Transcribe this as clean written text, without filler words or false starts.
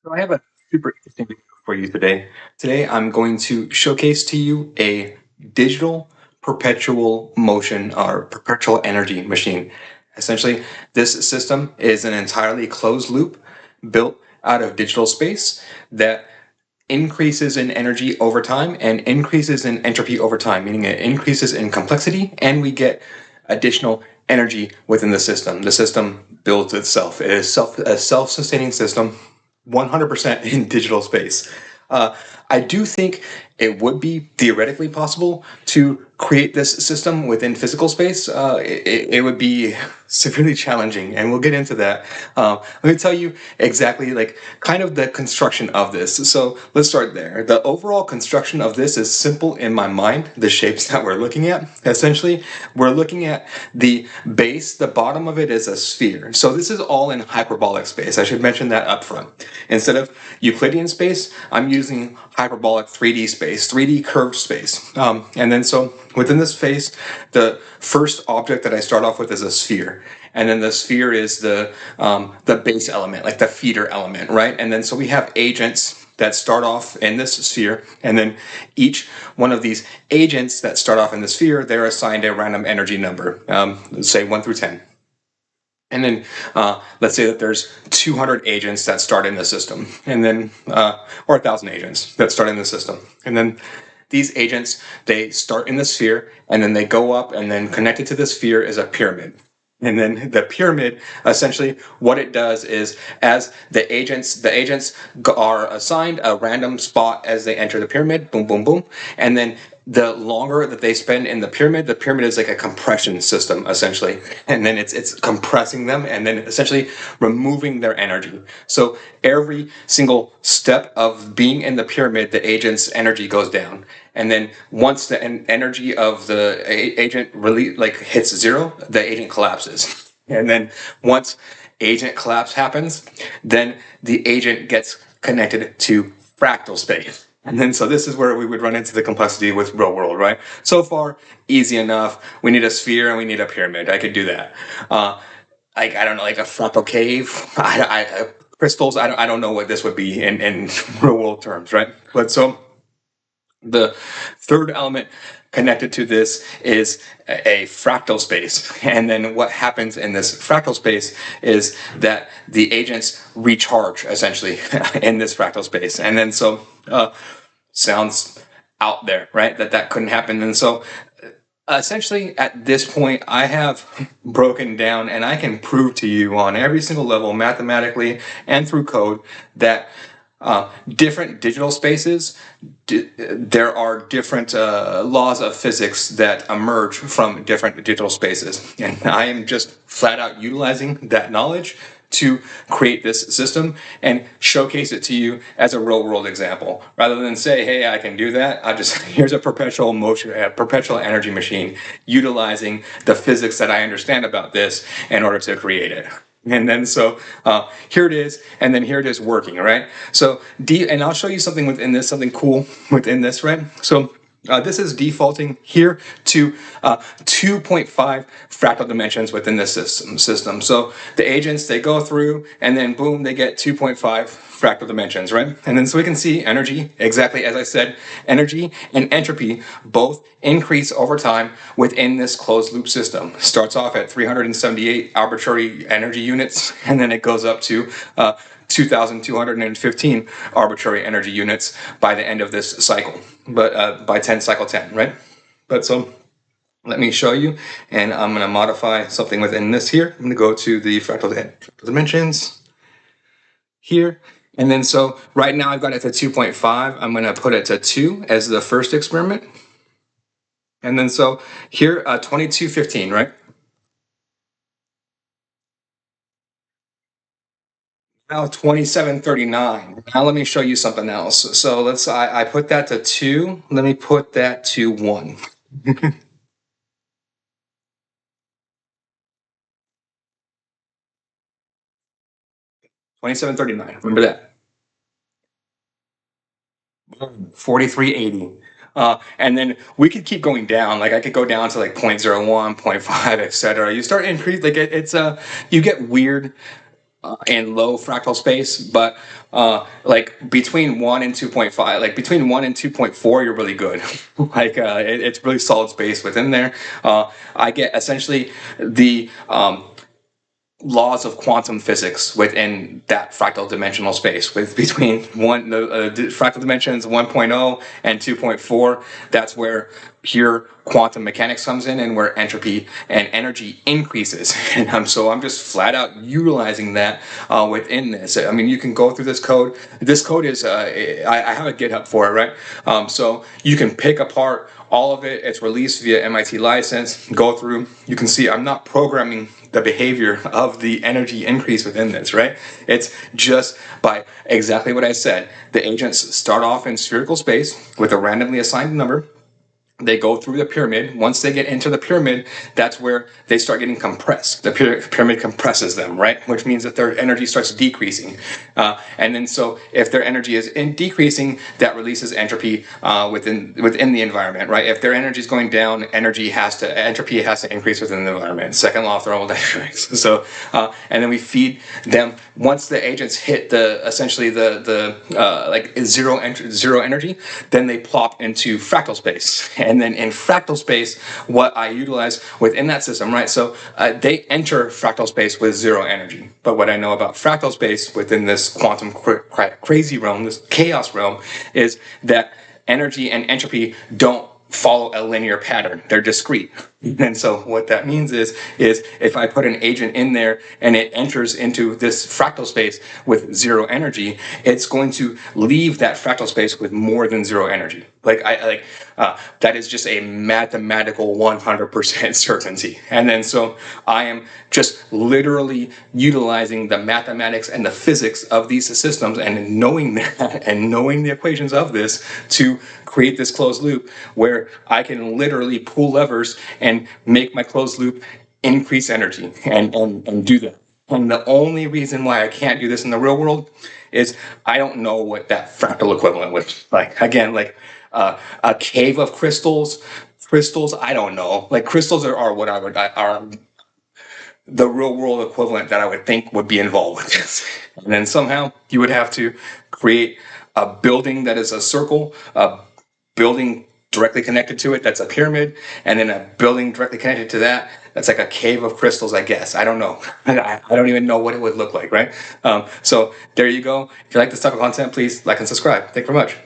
So I have a super interesting video for you today. Today I'm going to showcase to you a digital perpetual motion or perpetual energy machine. Essentially, this system is an entirely closed loop built out of digital space that increases in energy over time and increases in entropy over time, meaning it increases in complexity and we get additional energy within the system. The system builds itself. It is a self-sustaining system, 100% in digital space. I do think it would be theoretically possible to create this system within physical space. It would be severely challenging, and we'll get into that. Let me tell you exactly, like, kind of the construction of this. So let's start there. The overall construction of this is simple in my mind. The shapes that we're looking at, essentially, we're looking at the base. The bottom of it is a sphere. So this is all in hyperbolic space. I should mention that up front. Instead of Euclidean space, I'm using hyperbolic 3D space, 3D curved space. And then so within this space, the first object that I start off with is a sphere. And then the sphere is the base element, like the feeder element, right? And then so we have agents that start off in this sphere, and then each one of these agents that start off in the sphere, they're assigned a random energy number, let's say 1 through 10. And then let's say that there's 200 agents that start in the system, and then or 1,000 agents that start in the system. And then these agents, they start in the sphere, and then they go up, and then connected to the sphere is a pyramid. And then the pyramid, essentially, what it does is, as the agents are assigned a random spot as they enter the pyramid, boom, boom, boom, and then the longer that they spend in the pyramid is like a compression system, essentially, and then it's compressing them and then essentially removing their energy. So every single step of being in the pyramid, the agent's energy goes down. And then once the energy of the agent really like hits zero, the agent collapses. And then once agent collapse happens, then the agent gets connected to fractal space. And then so this is where we would run into the complexity with real world, right? So far, easy enough. We need a sphere and we need a pyramid. I could do that. Like, I don't know, like a fractal cave. Crystals. I don't know what this would be in real world terms, right? But so the third element connected to this is a fractal space. And then what happens in this fractal space is that the agents recharge, essentially, in this fractal space. And then so sounds out there, right? That couldn't happen. And so essentially at this point, I have broken down and I can prove to you on every single level, mathematically and through code, that different digital spaces, there are different laws of physics that emerge from different digital spaces. And I am just flat out utilizing that knowledge to create this system and showcase it to you as a real world example. Rather than say, hey, I can do that, here's a perpetual motion, a perpetual energy machine, utilizing the physics that I understand about this in order to create it. And then so here it is, and then here it is working, right? So and I'll show you something within this, something cool within this, right? So this is defaulting here to 2.5 fractal dimensions within this system. So the agents, they go through, and then boom, they get 2.5 fractal dimensions, right? And then so we can see energy, exactly as I said, energy and entropy both increase over time within this closed loop system. Starts off at 378 arbitrary energy units, and then it goes up to 2,215 arbitrary energy units by the end of this cycle, but by cycle 10, right? But so let me show you, and I'm going to modify something within this here. I'm going to go to the fractal dimensions here. And then so right now I've got it to 2.5. I'm going to put it to 2 as the first experiment. And then so here, 2215, right? Now 2739. Now let me show you something else. So I put that to 2. Let me put that to 1. 2739. Remember that. 4380. And then we could keep going down. Like I could go down to like 0.01, 0.5, etc. You start increase, like it's you get weird in low fractal space, but like between 1 and 2.5, like between 1 and 2.4, you're really good. Like it's really solid space within there. I get essentially the laws of quantum physics within that fractal dimensional space with between fractal dimensions 1.0 and 2.4. That's where pure quantum mechanics comes in, and where entropy and energy increases. And so I'm just flat out utilizing that within this. I mean, you can go through this code. This code is I have a GitHub for it, right? So you can pick apart all of it. It's released via MIT license. Go through. You can see I'm not programming the behavior of the energy increase within this, right? It's just by exactly what I said. The agents start off in spherical space with a randomly assigned number. They go through the pyramid. Once they get into the pyramid, that's where they start getting compressed. The pyramid compresses them, right? Which means that their energy starts decreasing. And then so if their energy is decreasing, that releases entropy within the environment, right? If their energy is going down, entropy has to increase within the environment. Second law of thermodynamics. So and then we feed them once the agents hit essentially the zero energy, then they plop into fractal space. And then in fractal space, what I utilize within that system, right? So they enter fractal space with zero energy. But what I know about fractal space within this quantum crazy realm, this chaos realm, is that energy and entropy don't follow a linear pattern. They're discrete. And so what that means is if I put an agent in there and it enters into this fractal space with zero energy, it's going to leave that fractal space with more than zero energy. That is just a mathematical 100% certainty. And then so I am just literally utilizing the mathematics and the physics of these systems and knowing that and knowing the equations of this to create this closed loop where I can literally pull levers and make my closed loop increase energy and do that. And the only reason why I can't do this in the real world is I don't know what that fractal equivalent was like. Again, like a cave of crystals, I don't know. Like crystals are what are the real world equivalent that I would think would be involved with this. And then somehow you would have to create a building that is a circle, a building directly connected to it that's a pyramid, and then a building directly connected to that that's like a cave of crystals, I guess. I don't know. I don't even know what it would look like, right? So there you go. If you like this type of content, please like and subscribe. Thank you very much.